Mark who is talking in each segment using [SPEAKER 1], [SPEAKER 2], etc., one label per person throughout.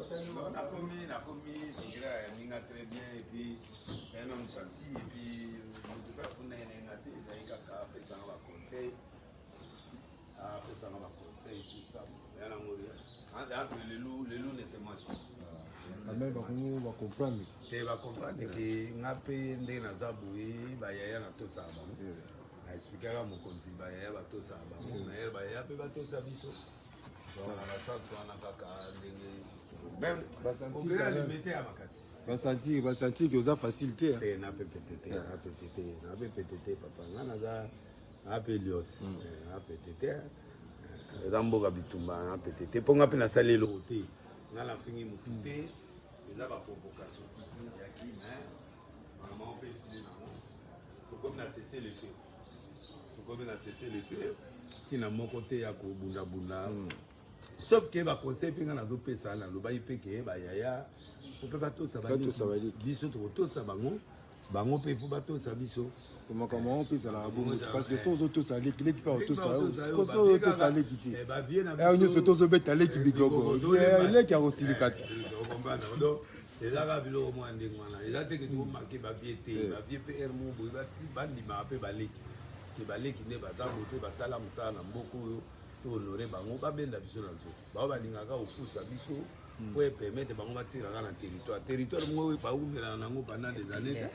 [SPEAKER 1] On a commis, il a très bien, et puis c'est un homme gentil, et puis nous devons faire un conseil. Après ça, on a conseil, tout ça. Entre les loups ne se mangent pas.
[SPEAKER 2] Même on va comprendre.
[SPEAKER 1] Tu vas comprendre que nous avons fait des Nazaboué, il y a tout ça. Expliquer à mon conseil, il y a tout ça. Mais il y a tout ça. Même au grand limité à ma casse.
[SPEAKER 2] Va sentir que vous avez facilité.
[SPEAKER 1] Na PTT, papa. Na période. Na PTT. Zamboga bitumba na PTT. Ponga pe na salé loté. Na la fini muté. Il a pas provocation. Il y a qui maman on peut essayer na. Comme na cessé les faits. Comme na cessé les faits. Si na mon côté ya ko bunda. Sauf que va conseil pinga na do pesa na lo ba ipeke ba yaya on peut pas tout ça va biso to ça bango pe fu ba to ça biso
[SPEAKER 2] comment on peut ça la bongo parce que sans auto ça l'équipe pas auto ça auto ça l'équipe
[SPEAKER 1] ba vie na
[SPEAKER 2] et on se to zo beta l'équipe bigogo il est qui a aussi les quatre
[SPEAKER 1] donc les arabes lo mo ande ngwana ils a te que tu marquer ba vie pe ermo bo ba ti bandi ma pe ba leki ne ba za moto ba sala musana mboko honorer bango ba benda biso na nzo ba ba lingaka okusa biso pour permettre bango ba tira na territoire mo ba umela nango pendant des années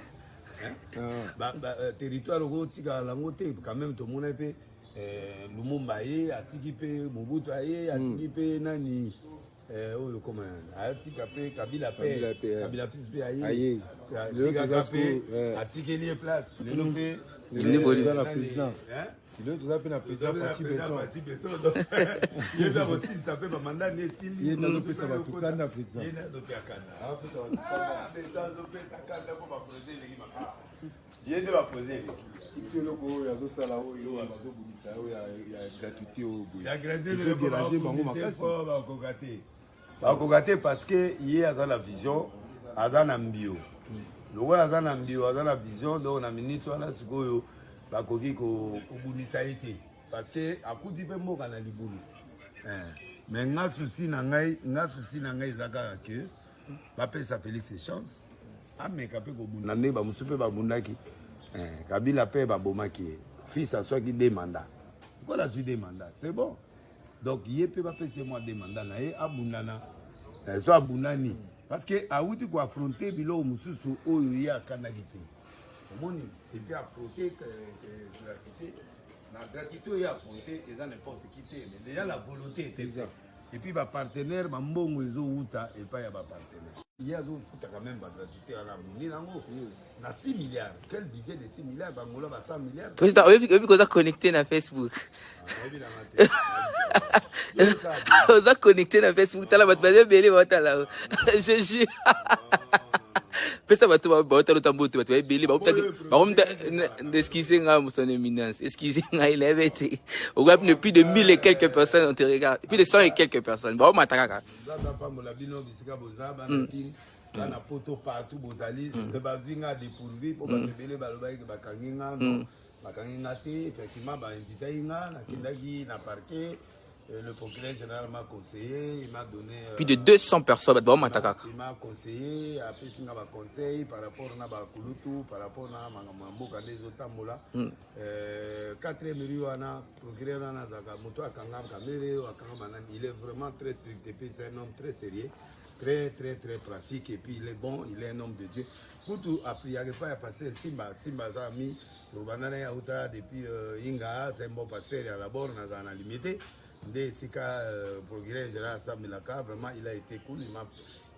[SPEAKER 1] ba territoire ko tika lango te quand même to mona pe Lumumba ye atiki pe Mobutu ye atiki pe nani oyo comment atika pe Kabila fils pe aye atiki lié place
[SPEAKER 2] le niveau de la présidence. Il est appelé la présidence Parti Béton.
[SPEAKER 1] Il est aussi s'appelle mandat Nesili.
[SPEAKER 2] Il est dans le président Tukanda président.
[SPEAKER 1] Il est dans le Kakanda. Il est de la poser.
[SPEAKER 2] Si tu le go ya zo sala o yo abazo bubisa o ya gratuité o bo.
[SPEAKER 1] Ya gratuité le déranger bango makasi. Ba kokate parce que il a dans la vision, a dans l'ambio. Le roi a dans l'ambio, a dans la vision donc na ministre na sikoyo. Bakoki ko bunisa été parce que akuti pe mboka na libulu mais nga souci na ngai zaka que ba pesa Félix chance ameka pe ko bunda ne ba musupe ba bundaki Kabila pe ba bomaki fils à soi qui demanda voilà tu demanda c'est bon donc yé pe ba pesa moi demanda na e abundana so abundani parce que awuti ko affronter bilo mususu oyo ya kanagite moni et puis affronter la gratitude et affronter ils ont n'importe qui mais déjà la volonté était faite et puis ba partenaire ba mbongo ezo uta et pas ya ba partenaire il y a d'autres futa quand même ba gratuité à la moni nango na 6 milliards quel budget de 6 milliards ba ngolo ba 100 milliards
[SPEAKER 3] président oyebi ko za connecté na Facebook oza connecté na Facebook tala bato ba bele ba tala je jure pesa bato ba talo tamboto bato ba bele ba excusez nga son éminence excusez nga il avait été au gap ne plus de 1000 et quelques personnes on te regarde plus de 100 et quelques personnes ba mataka
[SPEAKER 1] za pa mo la bino bisika bozaba na na poto partout bozali ba vinga dépourvu pour ba bele ba loba ke ba kanginga non ba kanginga te effectivement ba invité inga na kindaki na parquet. Le procureur général m'a conseillé, il m'a donné...
[SPEAKER 3] Plus de 200 personnes, il
[SPEAKER 1] m'a conseillé, après il m'a conseillé par rapport à Kulutu, par rapport à Mamboka des Otambola. 4e rue, procureur il est vraiment très strict, et puis c'est un homme très sérieux, très pratique, et puis il est bon, il est un homme de Dieu. Koutou a pris, il n'y a pas à passer, Simba Zami, le banana Yaouta, depuis Inga, c'est un bon pasteur, il y a d'abord, on a limité. Dès Sika, procureur général Samilaka, vraiment il a été cool,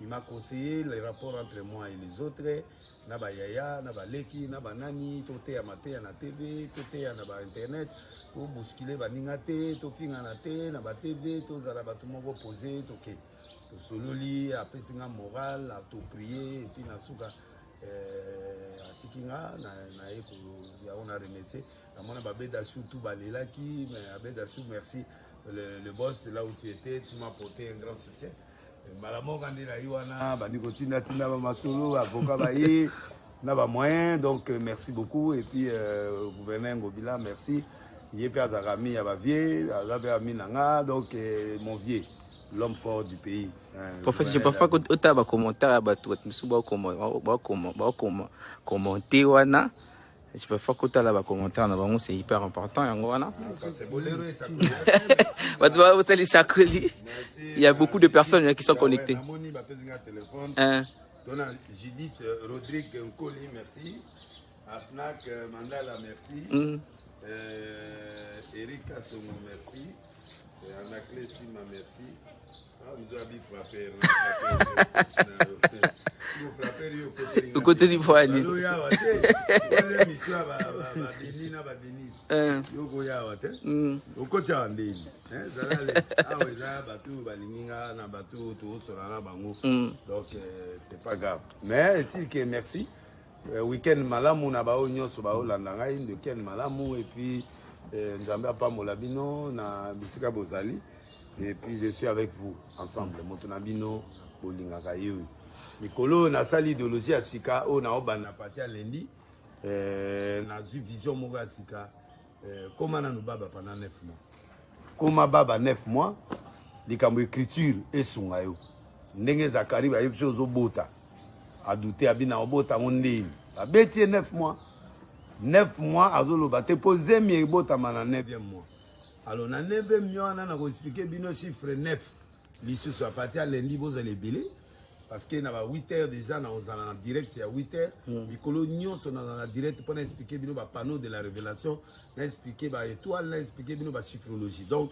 [SPEAKER 1] il m'a conseillé les rapports entre moi et les autres, Naba Yaya, Naba Leki, Naba Nani, Toté Amate, na TV, Toté Naba Internet, pour bousculer Baningate, Tofinga na Naba TV, Tozala tout le monde posé, Toké, Sololi, après Singa moral, à tout prier, et puis Nasuka. Atikinga on a remercié on a Babedachou tout balelaki mais Babedachou merci le boss là où tu étais tu m'as apporté un grand soutien malamo kandila iwana bandi kotina tina ba masolo avocat baye na ba moyen donc merci beaucoup et puis gouverneur Ngobila merci yé pe azarami ya ba vieux azabe ami nanga donc mon vieux l'homme fort du pays.
[SPEAKER 3] Parfois, je parfois quand tu as des commentaires, tu commenter wana. Je peux faire que tu as des commentaires, c'est hyper important. Il y a beaucoup de personnes qui sont connectées.
[SPEAKER 1] Judith Rodrigue Nkoli, merci. Afnak Mandala, merci. Eric Kassomo, merci. Anaclé Sima, merci. Nous avons frappé.
[SPEAKER 3] Au côté du poignet.
[SPEAKER 1] Donc c'est pas grave. Mais est-il que merci. Week-end malamu na bao nyonso bao landa ngai week-end malamu et puis nzambe apa molabino na bisika bozali et puis je suis avec vous ensemble motonabino bolingaka yo mikolo na sali idéologie ya sika o na obana parti ya lundi na zu vision moko ya sika koma na baba pendant 9 mois koma baba 9 mois likambo écriture esunga yo ndenge Zakari ba yebi ozo bota a douter abina obota mondeni abeti 9 mois 9 mois azolo bate poser mi bota mana 9e mois alors na 9e mois na ko expliquer bino chiffre 9 lisusu a partir à lundi vous allez belé parce que na ba 8h déjà na en direct ya 8h mikolo nyonso na na direct pour expliquer bino ba panneau de la révélation na expliquer ba étoile na expliquer bino ba chiffrologie donc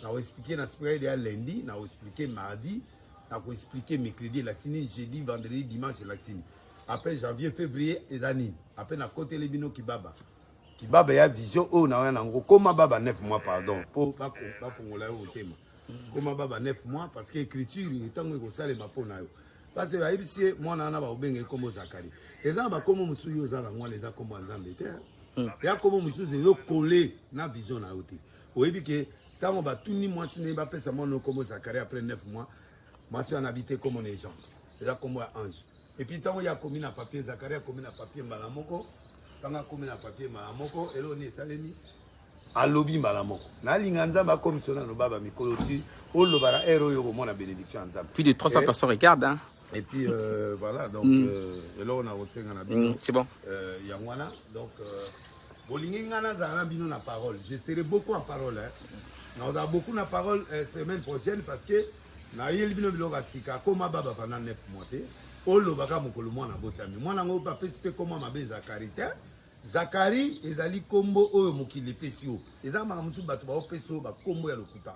[SPEAKER 1] na expliquer na spirit ya lundi na expliquer mardi na ko expliquer mercredi l'accini jeudi vendredi dimanche l'accini après janvier février et années après na côté les bino kibaba ya vision o na wana ngo koma baba 9 mois pardon pour ba fongola au thème koma baba 9 mois parce que écriture etango ko sale mapona yo parce que ba ibisi mwana na ba obenge komo Zakari eza ba komo musuyo za na ngwana eza komo nzambe te ya komo musuyo yo coller na vision na yote oyebi ke tango ba tuni mwasi ne ba pesa mono komo Zakari après 9 mois mwasi en habité comme les gens eza komo ya ange et puis tango ya komi na papier Zakari a komi na papier mbala moko tanga komi na papier mbala moko elo ni salemi alobi mbala moko na linga nzamba commissiona no baba mikolo ti olobara ero yo mona bénédiction nzamba
[SPEAKER 3] plus de 300 personnes regardent hein.
[SPEAKER 1] Et puis voilà donc et là on a reçu un abino
[SPEAKER 3] c'est bon
[SPEAKER 1] yangwana donc bolingi ngana za bino na parole je serai beaucoup en parole hein on a beaucoup na parole semaine prochaine parce que na yeli bino biloka sika koma baba pendant 9 mois te olobaka mokolo mwana botami mwana ngo pa pese comment mabe Zakari te Zakari ezali kombo oyo mokili pesi o ezama musu bato ba opeso ba kombo ya lokuta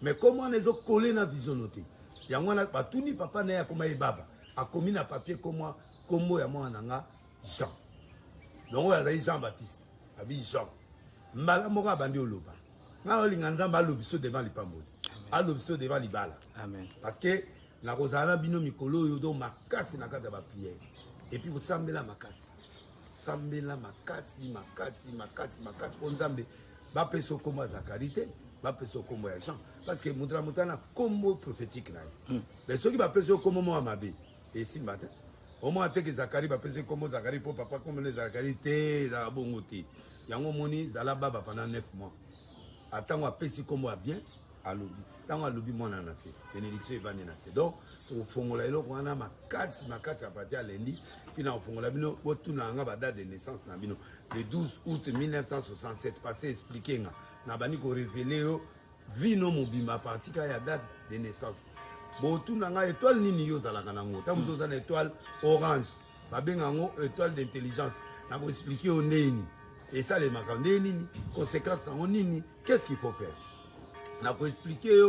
[SPEAKER 1] mais comment nezo coller na vision noté yango na batuni papa na ya koma e baba akomi na papier komwa kombo ya mwana nga Jean donc azali Jean Baptiste abi Jean mbala moko abandi oloba nga olinga nzamba alobiso devant lipamboli alobiso devant libala
[SPEAKER 3] amen
[SPEAKER 1] parce que na kozala bino mikolo yo do makasi na kata ba prière et puis vous sambela makasi pour nzambe ba peso kombo Zakari te ba peso kombo ya Jean parce que mudra mutana kombo prophétique na mais ceux qui ba peso kombo mo mabe et si matin au moins que Zakari ba peso kombo Zakari pour papa comme les Zakari te za bongo te yango moni zala baba pendant 9 mois atango apesi kombo a bien alobi tango alobi mwana na se bénédiction evani na se donc au fongola eloko wana makasi à partir à lundi puis na fongola bino botuna nga ba date de naissance na bino le 12 août 1967 passé expliquer nga na bani ko révéler yo vino mobima parti ka ya date de naissance botuna nga étoile nini yo zalaka nango tamuzo za étoile orange babenga ngo étoile d'intelligence na ko expliquer o neni et ça les makande nini conséquences en nini qu'est-ce qu'il faut faire na ko expliquer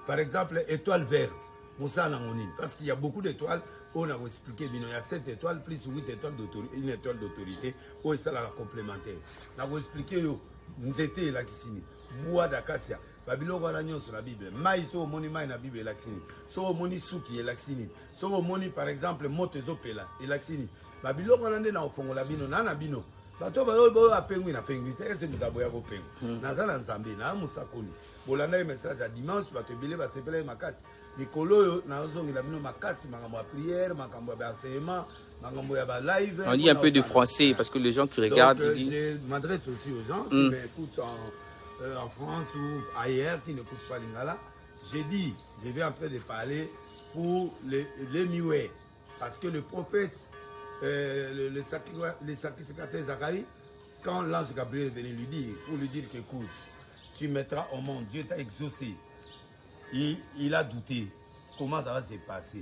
[SPEAKER 1] par exemple étoile verte Moussa Nangonine parce qu'il y a beaucoup d'étoiles on a expliqué il y a 7 étoiles plus 8 étoiles d'autorité une étoile d'autorité ou ça la complémentaire na ko expliquer yo nzete la kisini bois d'acacia babiloko la nyonso la Bible mai so moni mai na Bible laksini so moni suki laksini so moni par exemple moto ezopela laksini babiloko na nde na ofongola bino na bino bato ba apengwi na pengwi te ese mutabo ya kopengu nazala nzambe na musakoli bolanda message à dimanche bato ebele basepela makasi mikolo yo nazongela bino makasi makambo ya prière makambo ya enseignement makambo ya ba live
[SPEAKER 3] on lit un peu de français parce que les gens qui regardent
[SPEAKER 1] je m'adresse aussi aux gens qui m'écoutent en France ou ailleurs qui n'écoutent pas lingala J'ai dit, je vais en train de parler pour les Mioué. Parce que le prophète, le sacrificateur Zacharie, quand l'ange Gabriel est venu lui dire, pour lui dire qu'écoute, tu mettras au monde, Dieu t'a exaucé. Il a douté. Comment ça va se passer?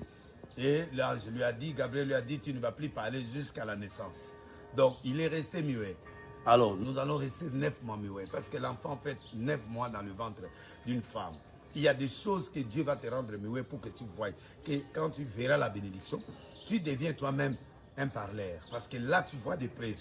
[SPEAKER 1] Et l'ange lui a dit, Gabriel lui a dit, tu ne vas plus parler jusqu'à la naissance. Donc, il est resté muet. Alors, nous allons rester 9 mois muet, parce que l'enfant fait 9 mois dans le ventre d'une femme. Il y a des choses que Dieu va te rendre muet pour que tu voies. Que quand tu verras la bénédiction, tu deviens toi-même un parleur. Parce que là, tu vois des preuves.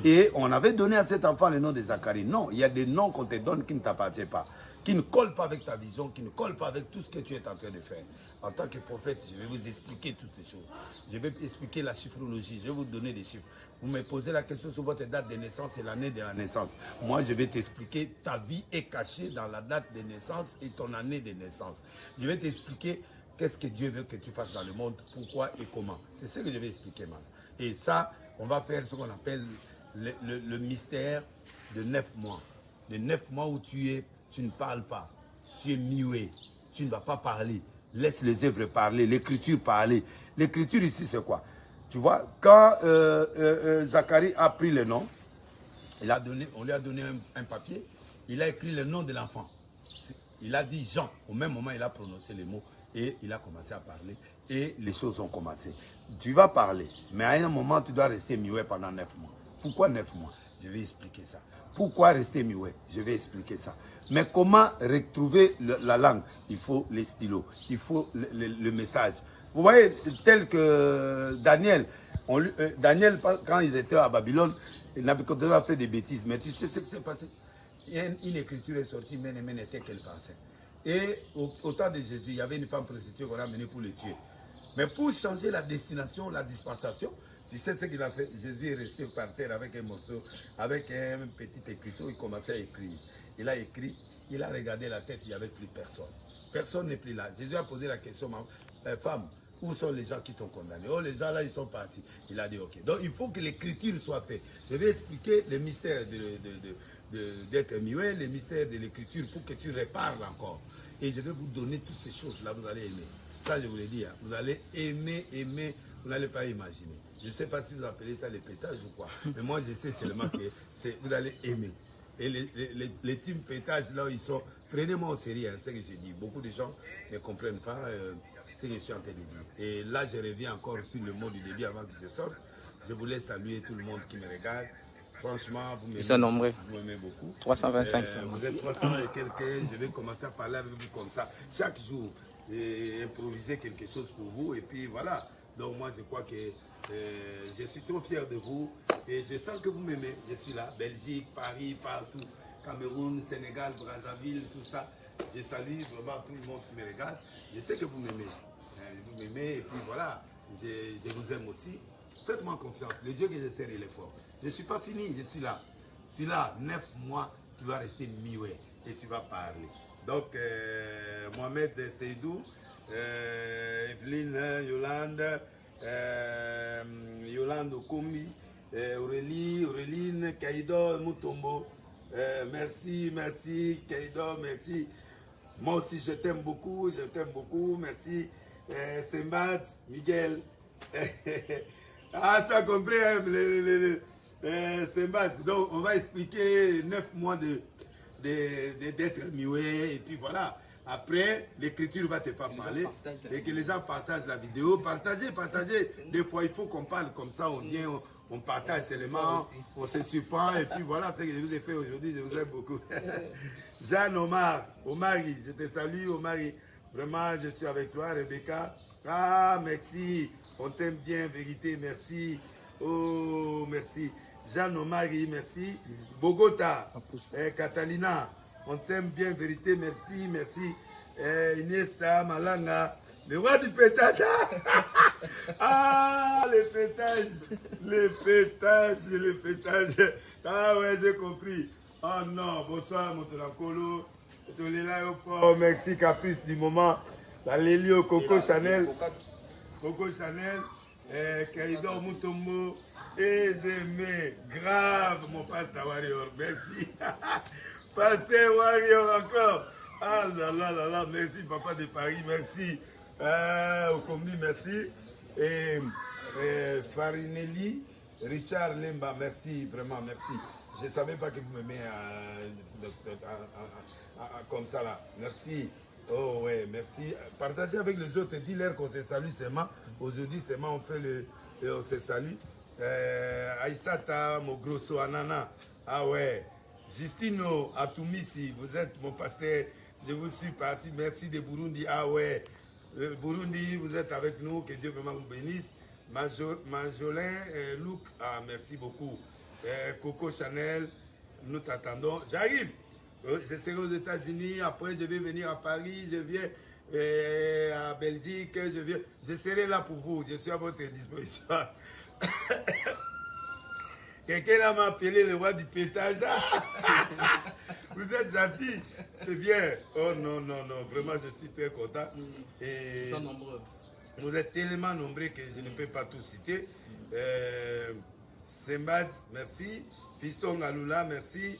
[SPEAKER 1] Et on avait donné à cet enfant le nom de Zacharie. Non, il y a des noms qu'on te donne qui ne t'appartiennent pas, qui ne collent pas avec ta vision, qui ne collent pas avec tout ce que tu es en train de faire. En tant que prophète, je vais vous expliquer toutes ces choses. Je vais expliquer la chiffrologie, je vais vous donner des chiffres. Vous me posez la question sur votre date de naissance et l'année de la naissance. Moi, je vais t'expliquer, ta vie est cachée dans la date de naissance et ton année de naissance. Je vais t'expliquer qu'est-ce que Dieu veut que tu fasses dans le monde, pourquoi et comment. C'est ce que je vais expliquer maintenant. Et ça, on va faire ce qu'on appelle le mystère de 9 mois. De 9 mois où tu ne parles pas, tu es muet, tu ne vas pas parler. Laisse les œuvres parler, l'écriture parler. L'écriture ici, c'est quoi? Tu vois, quand Zacharie a pris le nom, on lui a donné un papier, il a écrit le nom de l'enfant. Il a dit Jean. Au même moment, il a prononcé les mots et il a commencé à parler et les choses ont commencé. Tu vas parler, mais à un moment, tu dois rester muet pendant 9 mois. Pourquoi 9 mois? Je vais expliquer ça. Pourquoi rester muet? Je vais expliquer ça. Mais comment retrouver la langue? Il faut les stylos, il faut le message. Vous voyez, tel que Daniel, Daniel, quand ils étaient à Babylone, Nabucodonosor a fait des bêtises. Mais tu sais ce qui s'est passé? Une écriture est sortie, mais n'était qu'elle pensait. Et au temps de Jésus, il y avait une femme prostituée qu'on a menée pour le tuer. Mais pour changer la destination, la dispensation, tu sais ce qu'il a fait? Jésus est resté par terre avec un morceau, avec un petit écriteau, il commençait à écrire. Il a écrit, il a regardé la tête, il n'y avait plus personne. Personne n'est plus là. Jésus a posé la question, femme, où sont les gens qui t'ont condamné? Oh, les gens là, ils sont partis. Il a dit, ok. Donc, il faut que l'écriture soit faite. Je vais expliquer le mystère d'être muet, le mystère de l'écriture pour que tu répares encore. Et je vais vous donner toutes ces choses-là, vous allez aimer. Ça, je vous l'ai dit, hein. Vous allez aimer, vous n'allez pas imaginer. Je ne sais pas si vous appelez ça les pétages ou quoi, mais moi, je sais seulement que vous allez aimer. Et les teams pétages, là où ils sont, prenez-moi au sérieux, hein, ce que j'ai dit. Beaucoup de gens ne comprennent pas ce que je suis en train de dire. Et là, je reviens encore sur le mot du début avant que je sorte. Je vous laisse saluer tout le monde qui me regarde. Franchement, vous m'aimez beaucoup.
[SPEAKER 3] 325.
[SPEAKER 1] Vous êtes 300 et quelques. Je vais commencer à parler avec vous comme ça chaque jour. Et improviser quelque chose pour vous. Et puis voilà. Donc moi, je crois que je suis trop fier de vous. Et je sens que vous m'aimez. Je suis là. Belgique, Paris, partout. Cameroun, Sénégal, Brazzaville, tout ça. Je salue vraiment tout le monde qui me regarde. Je sais que vous m'aimez. Vous m'aimez. Et puis voilà. Je vous aime aussi. Faites-moi confiance. Le Dieu que je sers, il est fort. Je ne suis pas fini, je suis là. Je suis là, 9 mois, tu vas rester muet et tu vas parler. Donc, Mohamed Seydou, Evelyne, Yolande, Yolande Okumbi, Auréline, Kaido, Mutombo. Merci, Kaido, merci. Moi aussi, je t'aime beaucoup, merci. Sembat, Miguel. Ah, tu as compris, hein, donc on va expliquer 9 mois d'être muet et puis voilà. Après, l'écriture va te faire parler et que les gens partagent la vidéo. Partagez. Des fois, il faut qu'on parle comme ça, on vient, on partage seulement, on se surprend et puis voilà ce que je vous ai fait aujourd'hui. Je vous aime beaucoup. Jeanne Omari, je te salue Omari. Vraiment, je suis avec toi, Rebecca. Ah, merci. On t'aime bien, vérité, merci. Oh, merci. Jeanne Omari, merci. Bogota, Catalina, on t'aime bien, vérité, merci. Iniesta, Malanga, le roi du pétage. Ah, les pétages. Ah ouais, j'ai compris. Oh non, bonsoir, mon Tolankolo. Oh, merci, caprice du moment. La Lélio, Coco Chanel. Kaido Mutombo, Ezeme, grave mon pasteur Warrior, merci. Pasteur Warrior encore. Ah là là là là, merci papa de Paris, merci. Okombi, merci. Et Farinelli, Richard Lemba, merci, vraiment, merci. Je ne savais pas que vous m'aimez comme ça là. Merci. Oh ouais, merci. Partagez avec les autres, dis-leur qu'on se salue seulement. Aujourd'hui seulement on fait on se salue. Aïsata, Mogrosso, Anana. Ah ouais. Justino Atumisi, vous êtes mon pasteur. Je vous suis parti. Merci de Burundi. Ah ouais. Le Burundi, vous êtes avec nous. Que Dieu vraiment vous bénisse. Majolin, Luc, ah merci beaucoup. Coco Chanel, nous t'attendons. J'arrive. Je serai aux États-Unis. Après, je vais venir à Paris. Je viens à Belgique. Je serai là pour vous. Je suis à votre disposition. Quelqu'un m'a appelé le roi du pétage. Vous êtes gentil. C'est bien. Oh non, non, non. Vraiment, je suis très content. Et... Ils sont nombreux. Vous êtes tellement nombreux que je ne peux pas tout citer. Sembad, merci. Fiston Galula, merci.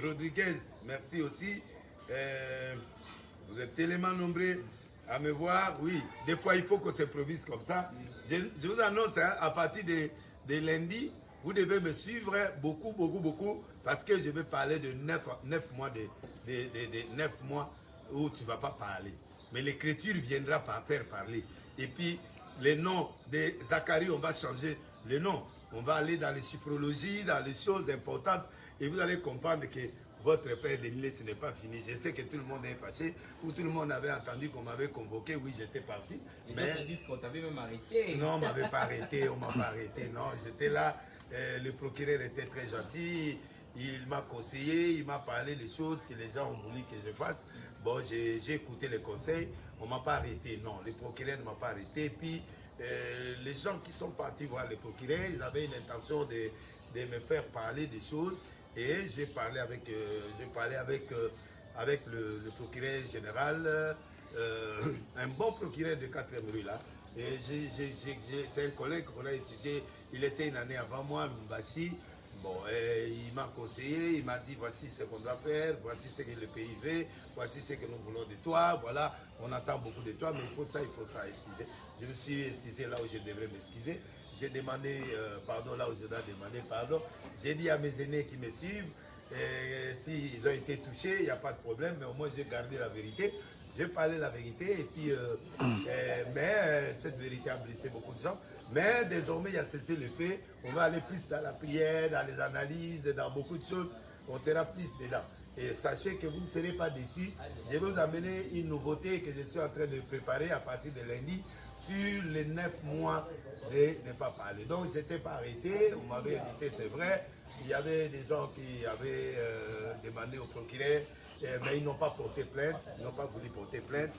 [SPEAKER 1] Rodriguez, merci aussi. Vous êtes tellement nombreux à me voir. Oui, des fois, il faut qu'on s'improvise comme ça. Je vous annonce, hein, à partir de lundi, vous devez me suivre beaucoup, beaucoup, beaucoup, parce que je vais parler de 9 mois, 9 mois où tu ne vas pas parler. Mais l'écriture viendra par faire parler. Et puis, les noms de Zacharie, on va changer le nom. On va aller dans les chiffrologies, dans les choses importantes. Et vous allez comprendre que votre père Denilé, ce n'est pas fini. Je sais que tout le monde est fâché, ou tout le monde avait entendu qu'on m'avait convoqué. Oui, j'étais parti.
[SPEAKER 3] Mais ils disent qu'on t'avait même arrêté.
[SPEAKER 1] Non, on ne m'avait pas arrêté, on ne m'a pas arrêté. Non, j'étais là. Le procureur était très gentil. Il m'a conseillé, il m'a parlé des choses que les gens ont voulu que je fasse. Bon, j'ai écouté les conseils. On ne m'a pas arrêté. Non, le procureur ne m'a pas arrêté. Puis, les gens qui sont partis voir le procureur, ils avaient une intention de me faire parler des choses. Et j'ai parlé avec le procureur général, un bon procureur de 4e rue là. Et c'est un collègue qu'on a étudié, il était une année avant moi, Mbashi. Bon, il m'a conseillé, il m'a dit voici ce qu'on doit faire, voici ce que le pays veut, voici ce que nous voulons de toi, voilà, on attend beaucoup de toi, mais il faut ça, excusez. Je me suis excusé là où je devrais m'excuser. J'ai demandé pardon là où je dois demander pardon. J'ai dit à mes aînés qui me suivent, s'ils ont été touchés, il n'y a pas de problème, mais au moins j'ai gardé la vérité. J'ai parlé la vérité, et puis, mais cette vérité a blessé beaucoup de gens. Mais désormais, il y a cessé le fait. On va aller plus dans la prière, dans les analyses, dans beaucoup de choses. On sera plus dedans. Et sachez que vous ne serez pas déçus. Je vais vous amener une nouveauté que je suis en train de préparer à partir de lundi sur les 9 mois de ne pas parler. Donc, je n'étais pas arrêté. On m'avait invité, c'est vrai. Il y avait des gens qui avaient demandé au procureur, mais ils n'ont pas porté plainte. Ils n'ont pas voulu porter plainte.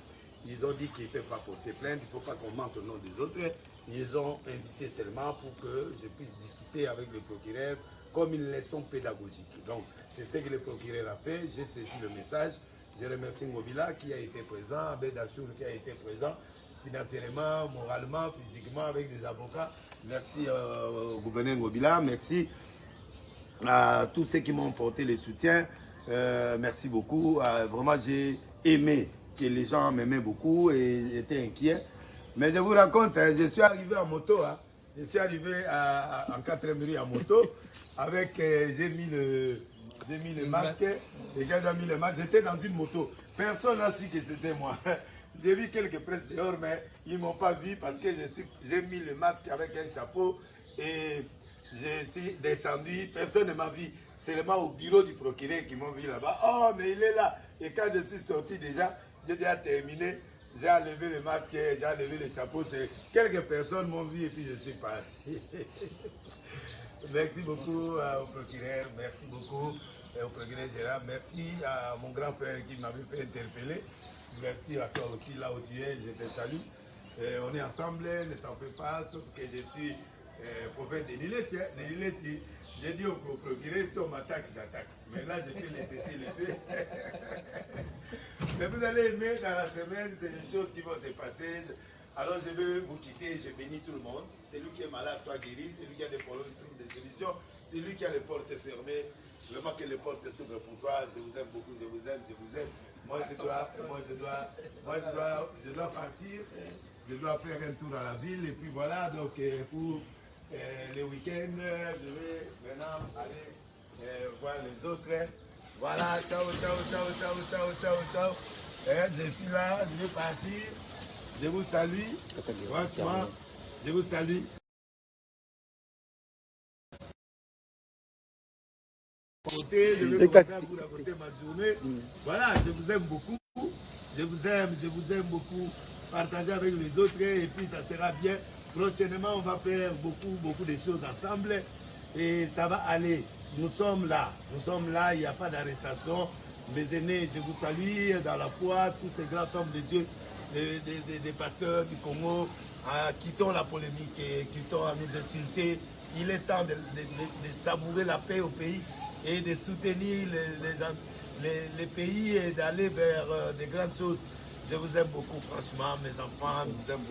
[SPEAKER 1] Ils ont dit qu'ils ne peuvent pas porter plainte, il ne faut pas qu'on mente au nom des autres. Ils ont invité seulement pour que je puisse discuter avec le procureur comme une leçon pédagogique. Donc, c'est ce que le procureur a fait. J'ai saisi le message. Je remercie Ngobila qui a été présent, Abed Achour qui a été présent, financièrement, moralement, physiquement, avec des avocats. Merci au gouverneur Ngobila. Merci à tous ceux qui m'ont porté le soutien. Merci beaucoup. Vraiment, j'ai aimé que les gens m'aimaient beaucoup et étaient inquiets. Mais je vous raconte, hein, je suis arrivé en moto. Hein. Je suis arrivé en 4e rue en moto. Avec, j'ai mis le masque. Et quand j'ai mis le masque, j'étais dans une moto. Personne n'a su que c'était moi. J'ai vu quelques presses dehors, mais ils ne m'ont pas vu parce que j'ai mis le masque avec un chapeau. Et je suis descendu. Personne ne m'a vu. Seulement au bureau du procureur qui m'ont vu là-bas. Oh, mais il est là. Et quand je suis sorti déjà, j'ai déjà terminé. J'ai enlevé le masque, j'ai enlevé le chapeau. Quelques personnes m'ont vu et puis je suis parti. Merci beaucoup au procureur. Merci beaucoup au procureur Gérard. Merci à mon grand frère qui m'avait fait interpeller. Merci à toi aussi, là où tu es. Je te salue. On est ensemble, ne t'en fais pas. Sauf que je suis prophète de Nilesi. J'ai dit au procureur, si on m'attaque, j'attaque. Mais là, je peux laisser le fait. Mais vous allez aimer dans la semaine, c'est des choses qui vont se passer. Alors je veux vous quitter, je bénis tout le monde. Celui qui est malade soit guéri, celui qui a des problèmes trouve des solutions, celui qui a les portes fermées, vraiment que les portes s'ouvrent pour toi. Je vous aime beaucoup, je vous aime, je vous aime. Moi je dois partir, je dois faire un tour à la ville et puis voilà, donc pour les week-ends, je vais maintenant aller voir les autres. Voilà, ciao, ciao, ciao, ciao, ciao, ciao, ciao. Je suis là, je vais partir. Je vous salue. Franchement, je vous salue. Je vais raconter ma journée. Voilà, je vous aime beaucoup. Je vous aime beaucoup. Partagez avec les autres et puis ça sera bien. Prochainement, on va faire beaucoup de choses ensemble et ça va aller. Nous sommes là, il n'y a pas d'arrestation. Mes aînés, je vous salue dans la foi, tous ces grands hommes de Dieu, des pasteurs du Congo, quittons la polémique et quittons à nous insulter. Il est temps de savourer la paix au pays et de soutenir les pays et d'aller vers des grandes choses. Je vous aime beaucoup, franchement, mes enfants, je vous aime beaucoup.